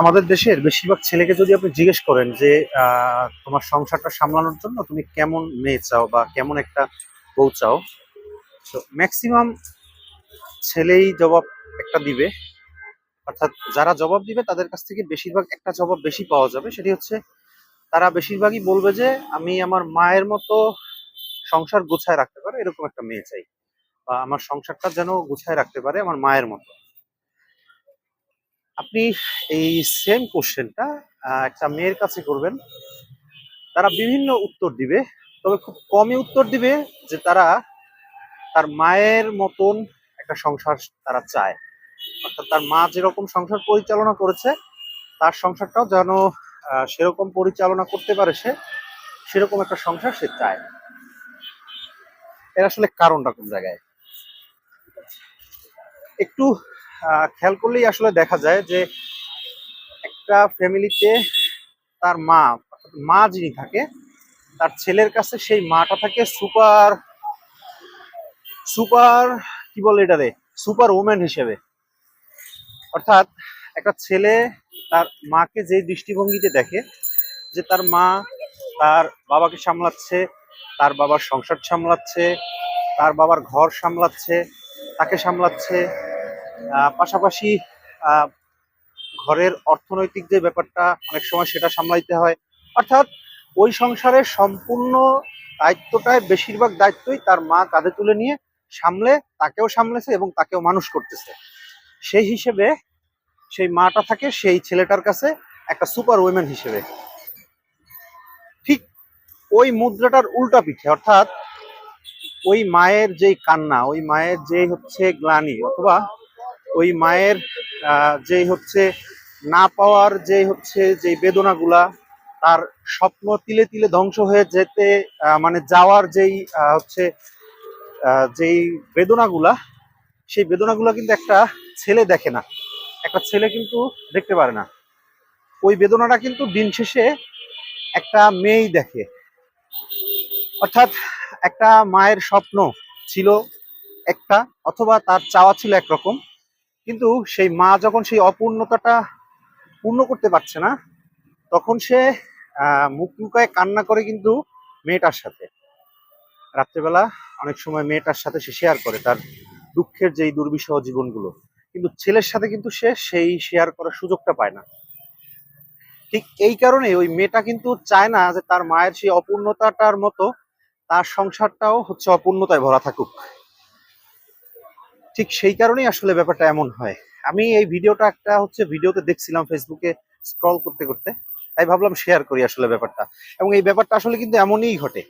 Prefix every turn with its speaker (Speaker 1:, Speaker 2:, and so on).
Speaker 1: আমাদের দেশের বেশিরভাগ ছেলেকে যদি আপনি জিজ্ঞেস করেন যে তোমার সংসারটা সামলানোর জন্য তুমি কেমন মেয়ে চাও বা কেমন একটা বউ চাও, তো ম্যাক্সিমাম ছেলেই জবাব একটা দিবে। অর্থাৎ যারা জবাব দিবে তাদের কাছ থেকে বেশিরভাগ একটা জবাব বেশি পাওয়া যাবে, সেটি হচ্ছে তারা বেশিরভাগই বলবে যে আমি আমার মায়ের মতো সংসার গুছায় রাখতে পারে এরকম একটা মেয়ে চাই, বা আমার সংসারটা যেন গুছায় রাখতে পারে আমার মায়ের মতো। আপনি এই সেম কোশ্চেনটা একটা মেয়ের কাছে করবেন, তারা বিভিন্ন উত্তর দিবে, তবে খুব কমই উত্তর দিবে যে তারা তার মায়ের মতন একটা সংসার তারা চায়। অর্থাৎ তার মা যেরকম সংসার পরিচালনা করেছে তার সংসারটাও যেন সেরকম পরিচালনা করতে পারে, সেরকম একটা সংসার সে চায়। এর আসলে কারণটা কোন জায়গায় একটু খেয়াল করলেই আসলে দেখা যায় যে একটা ফ্যামিলিতে তার মা, মা যিনি থাকে তার ছেলের কাছে সেই মাটা থাকে সুপার সুপার কি বলে এটারে, সুপার ওম্যান হিসেবে। অর্থাৎ একটা ছেলে তার মাকে যে দৃষ্টিভঙ্গিতে দেখে যে তার মা তার বাবাকে সামলাচ্ছে, তার বাবার সংসার সামলাচ্ছে, তার বাবার ঘর সামলাচ্ছে, তাকে সামলাচ্ছে, পাশাপাশি আহ, ঘরের অর্থনৈতিক যে ব্যাপারটা অনেক সময় সেটা সামলাইতে হয়। অর্থাৎ ওই সংসারের সম্পূর্ণ দায়িত্বটাই, বেশিরভাগ দায়িত্বই তার মা কাঁধে তুলে নিয়ে সামলে, তাকেও সামলেছে এবং তাকেও মানুষ করতেছে। সেই হিসেবে সেই মাটা থাকে সেই ছেলেটার কাছে একটা সুপার উইমেন হিসেবে। ঠিক ওই মুদ্রাটার উল্টা পিঠে, অর্থাৎ ওই মায়ের যেই কান্না, ওই মায়ের যেই হচ্ছে গ্লানি, অথবা ওই মায়ের যেই হচ্ছে না পাওয়ার যেই হচ্ছে যেই বেদনাগুলা, তার স্বপ্ন তিলে তিলে ধ্বংস হয়ে যেতে মানে যাওয়ার যেই হচ্ছে যেই বেদনাগুলা, সেই বেদনাগুলা কিন্তু একটা ছেলে দেখে না, একটা ছেলে কিন্তু দেখতে পারে না। ওই বেদনাটা কিন্তু দিন শেষে একটা মেয়েই দেখে। অর্থাৎ একটা মায়ের স্বপ্ন ছিল একটা, অথবা তার চাওয়া ছিল একরকম, কিন্তু সেই মা যখন সেই অপূর্ণতাটা পূর্ণ করতে পারছে না, তখন সে মুখ লুকায় কান্না করে কিন্তু মেয়েটার সাথে। রাত্রেবেলা অনেক সময় মেয়েটার সাথে সে শেয়ার করে তার দুঃখের যেই দুর্বিষহ জীবনগুলো, কিন্তু ছেলের সাথে কিন্তু সে সেই শেয়ার করার সুযোগটা পায় না। ঠিক এই কারণে ওই মেয়েটা কিন্তু চায় না যে তার মায়ের সেই অপূর্ণতাটার মতো তার সংসারটাও হচ্ছে অপূর্ণতায় ভরা থাকুক। ঠিক সেই কারণেই আসলে ব্যাপারটা এমন হয়। আমি এই ভিডিওটা একটা হচ্ছে ভিডিওতে দেখছিলাম ফেসবুকে স্ক্রল করতে করতে, তাই ভাবলাম শেয়ার করি আসলে ব্যাপারটা। এবং এই ব্যাপারটা আসলে কিন্তু এমনই ঘটে।